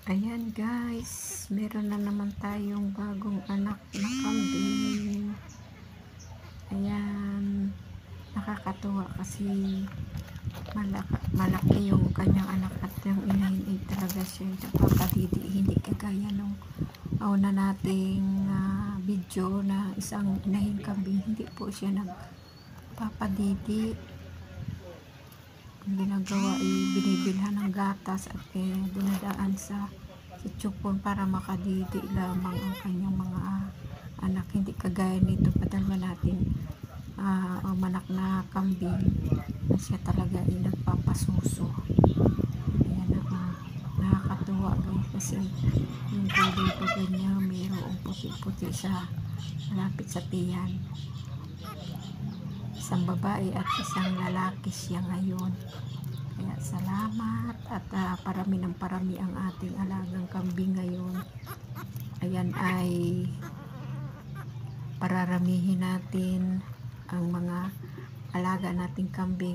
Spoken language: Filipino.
Ayan guys, meron na naman tayong bagong anak na kambing. Ayan, nakakatuwa kasi malaki yung kanyang anak at yung inahin ay talaga siya nagpapadidi, hindi kagaya nung una nating video na isang inahin kambing, hindi po siya nagpapadidi. Ang ginagawa ay binibilhan ng gatas at dinadaan sa tsupon para makadidi lamang ang kanyang mga anak, hindi kagaya nito padalwa natin manak na kambing na siya talaga ay nagpapasuso. Ayan na, nakakatuwa guys kasi yung kulay pa niya mayroong puti-puti sa malapit sa tiyan. Isang babae at isang lalaki siya ngayon. Kaya salamat at parami ng parami ang ating alagang kambing ngayon. Ayan ay pararamihin natin ang mga alaga nating kambing.